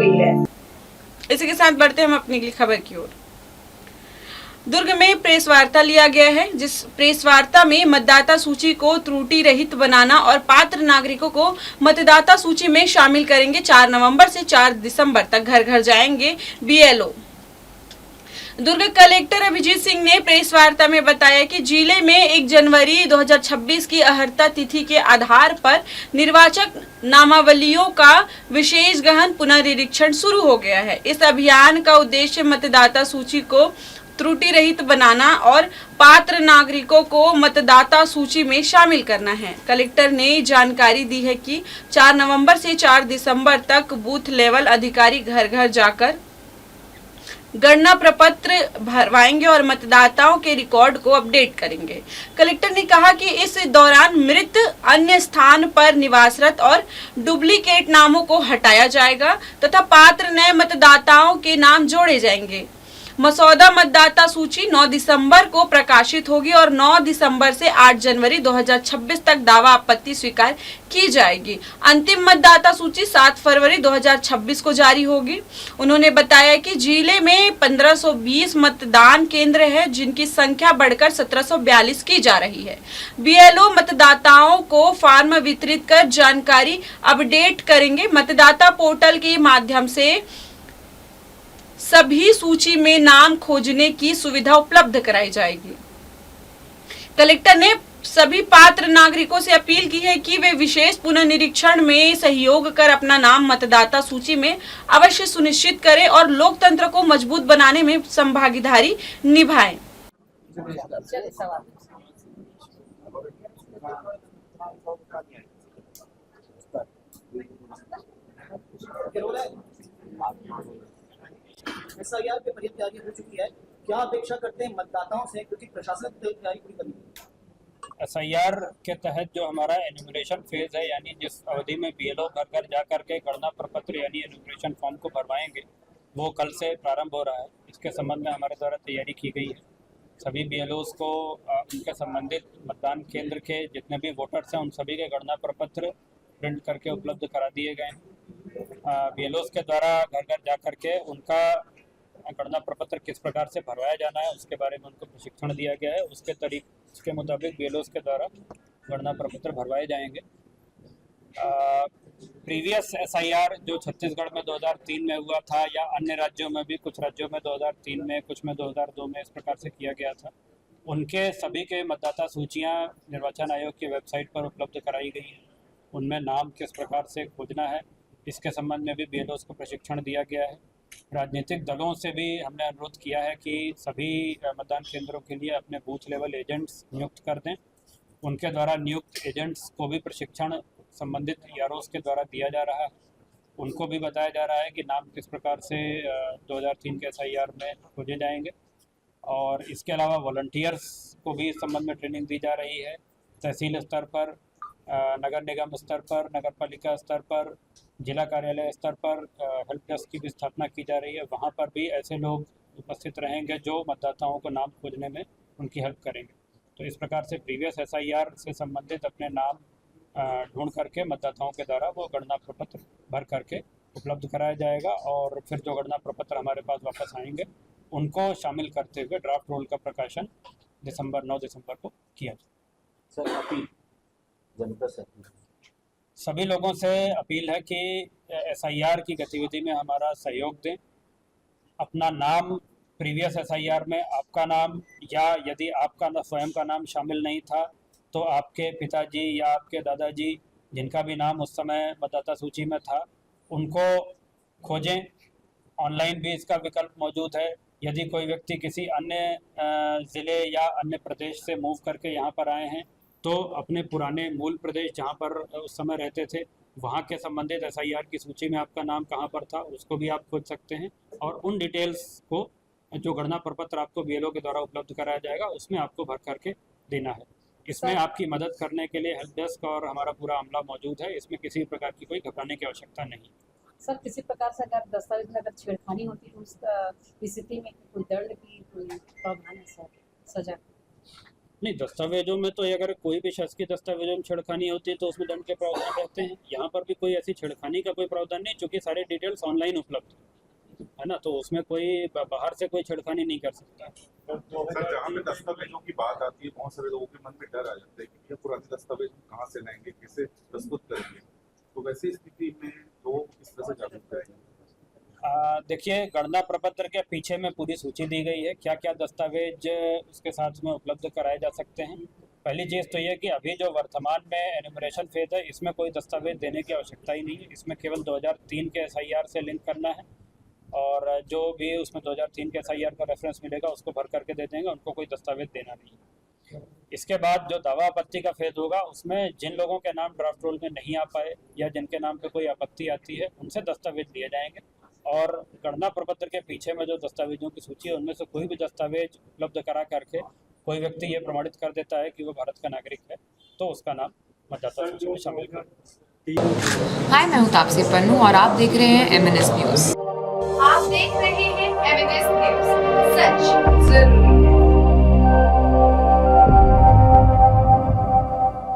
गई है। इसी के साथ बढ़ते हम अपनी अगली खबर की ओर। दुर्ग में प्रेस वार्ता लिया गया है, जिस प्रेस वार्ता में मतदाता सूची को त्रुटि रहित बनाना और पात्र नागरिकों को मतदाता सूची में शामिल करेंगे। 4 नवंबर से 4 दिसंबर तक घर घर जाएंगे बीएलओ। दुर्ग कलेक्टर अभिजीत सिंह ने प्रेस वार्ता में बताया कि जिले में 1 जनवरी 2026 की अहर्ता तिथि के आधार पर निर्वाचक नामावलियों का विशेष गहन पुनर्निरीक्षण शुरू हो गया है। इस अभियान का उद्देश्य मतदाता सूची को त्रुटि रहित बनाना और पात्र नागरिकों को मतदाता सूची में शामिल करना है। कलेक्टर ने जानकारी दी है कि 4 नवंबर से 4 दिसंबर तक बूथ लेवल अधिकारी घर घर जाकर गणना प्रपत्र भरवाएंगे और मतदाताओं के रिकॉर्ड को अपडेट करेंगे। कलेक्टर ने कहा कि इस दौरान मृत, अन्य स्थान पर निवासरत और डुप्लीकेट नामों को हटाया जाएगा तथा पात्र नए मतदाताओं के नाम जोड़े जाएंगे। मसौदा मतदाता सूची 9 दिसंबर को प्रकाशित होगी और 9 दिसंबर से 8 जनवरी 2026 तक दावा आपत्ति स्वीकार की जाएगी। अंतिम मतदाता सूची 7 फरवरी 2026 को जारी होगी। उन्होंने बताया कि जिले में 1520 मतदान केंद्र है, जिनकी संख्या बढ़कर 1742 की जा रही है। बीएलओ मतदाताओं को फॉर्म वितरित कर जानकारी अपडेट करेंगे। मतदाता पोर्टल के माध्यम से सभी सूची में नाम खोजने की सुविधा उपलब्ध कराई जाएगी। कलेक्टर ने सभी पात्र नागरिकों से अपील की है कि वे विशेष पुनर्निरीक्षण में सहयोग कर अपना नाम मतदाता सूची में अवश्य सुनिश्चित करें और लोकतंत्र को मजबूत बनाने में संभागीदारी निभाएं। एसआईआर की बड़ी तैयारी हो चुकी है, क्या अपेक्षा करते हैं मतदाताओं से, क्योंकि प्रशासन की तैयारी पूरी करनी है? एसआईआर के तहत जो हमारा एन्यूमरेशन फेज है, यानी जिस अवधि में बीएलओ घर घर जा करके गणना प्रपत्र यानी एन्यूमरेशन फॉर्म को भरवाएंगे, वो कल से प्रारंभ हो रहा है। इसके संबंध में हमारे द्वारा तैयारी की गई है। सभी बीएलओस को उनके संबंधित मतदान केंद्र के जितने भी वोटर्स हैं उन सभी के गणना प्रपत्र प्रिंट करके उपलब्ध करा दिए गए हैं। बीएलओस के द्वारा घर घर जा करके उनका गणना प्रपत्र किस प्रकार से भरवाया जाना है उसके बारे में उनको प्रशिक्षण दिया गया है। उसके मुताबिक बीएलओस के द्वारा गणना प्रपत्र भरवाए जाएंगे। प्रीवियस एसआईआर जो छत्तीसगढ़ में 2003 में हुआ था या अन्य राज्यों में भी, कुछ राज्यों में 2003 में, कुछ में 2002 में इस प्रकार से किया गया था, उनके सभी के मतदाता सूचियाँ निर्वाचन आयोग की वेबसाइट पर उपलब्ध कराई गई हैं। उनमें नाम किस प्रकार से खोजना है इसके संबंध में भी बीएलओस को प्रशिक्षण दिया गया है। राजनीतिक दलों से भी हमने अनुरोध किया है कि सभी मतदान केंद्रों के लिए अपने बूथ लेवल एजेंट्स नियुक्त कर दें। उनके द्वारा नियुक्त एजेंट्स को भी प्रशिक्षण संबंधित ईआरओस के द्वारा दिया जा रहा है। उनको भी बताया जा रहा है कि नाम किस प्रकार से 2003 के एसआईआर में खोजे जाएंगे। और इसके अलावा वॉलंटियर्स को भी इस संबंध में ट्रेनिंग दी जा रही है। तहसील स्तर पर, नगर निगम स्तर पर, नगर पालिका स्तर पर, जिला कार्यालय स्तर पर हेल्प डेस्क की भी स्थापना की जा रही है। वहाँ पर भी ऐसे लोग उपस्थित रहेंगे जो मतदाताओं को नाम खोजने में उनकी हेल्प करेंगे। तो इस प्रकार से प्रीवियस एसआईआर से संबंधित अपने नाम ढूंढ करके मतदाताओं के द्वारा वो गणना प्रपत्र भर करके उपलब्ध कराया जाएगा और फिर जो गणना प्रपत्र हमारे पास वापस आएंगे उनको शामिल करते हुए ड्राफ्ट रोल का प्रकाशन 9 दिसंबर को किया जाए। सर, अपील जनता से सभी लोगों से अपील है कि एसआईआर की गतिविधि में हमारा सहयोग दें। अपना नाम प्रीवियस एसआईआर में आपका नाम या यदि आपका स्वयं का नाम शामिल नहीं था तो आपके पिताजी या आपके दादाजी जिनका भी नाम उस समय मतदाता सूची में था उनको खोजें। ऑनलाइन भी इसका विकल्प मौजूद है। यदि कोई व्यक्ति किसी अन्य ज़िले या अन्य प्रदेश से मूव करके यहाँ पर आए हैं तो अपने पुराने मूल प्रदेश जहाँ पर उस समय रहते थे वहाँ के संबंधित एसआईआर की सूची में आपका नाम कहाँ पर था उसको भी आप खोज सकते हैं। और उन डिटेल्स को जो गणना प्रपत्र आपको बीएलओ के द्वारा उपलब्ध कराया जाएगा उसमें आपको भर करके देना है। इसमें आपकी मदद करने के लिए हेल्प डेस्क और हमारा पूरा अमला मौजूद है। इसमें किसी प्रकार की कोई घबराने की आवश्यकता नहीं। सर, किसी प्रकार से अगर दस्तावेज में अगर छेड़खानी होती तो उस स्थिति में कोई दंड की कोई प्रावधान है सर, सजा? नहीं, दस्तावेजों में तो अगर कोई भी शख्स की दस्तावेजों में छेड़खानी होती है तो उसमें दंड के प्रावधान रहते हैं। यहाँ पर भी कोई ऐसी छेड़खानी का कोई प्रावधान नहीं, चूंकि सारे डिटेल्स ऑनलाइन उपलब्ध है ना, तो उसमें कोई बाहर से कोई छेड़खानी नहीं कर सकता। सर, जहाँ पे दस्तावेजों की बात आती है बहुत सारे लोगों के मन में डर आ जाता है कि ये पुराने दस्तावेज कहाँ से लाएंगे, कैसे प्रस्तुत करेंगे, तो वैसी स्थिति में लोग इस तरह से जागरूक करेंगे। देखिए, गणना प्रपत्र के पीछे में पूरी सूची दी गई है, क्या क्या दस्तावेज उसके साथ में उपलब्ध कराए जा सकते हैं। पहली चीज़ तो ये कि अभी जो वर्तमान में एनुमरेशन फेज है, इसमें कोई दस्तावेज देने की आवश्यकता ही नहीं है। इसमें केवल 2003 के SIR से लिंक करना है और जो भी उसमें 2003 के SIR का रेफरेंस मिलेगा उसको भर करके दे देंगे, उनको कोई दस्तावेज देना नहीं है। इसके बाद जो दावा आपत्ति का फेज होगा, उसमें जिन लोगों के नाम ड्राफ्ट रोल में नहीं आ पाए या जिनके नाम पे कोई आपत्ति आती है, उनसे दस्तावेज दिए जाएंगे और गणना प्रपत्र के पीछे में जो दस्तावेजों की सूची है उनमें से कोई भी दस्तावेज उपलब्ध करा करके कोई व्यक्ति ये प्रमाणित कर देता है कि वो भारत का नागरिक है, तो उसका नाम मतदाता सूची में शामिल कर। हाय, मैं हूँ तापसी पन्नू और आप देख रहे हैं MNS न्यूज़।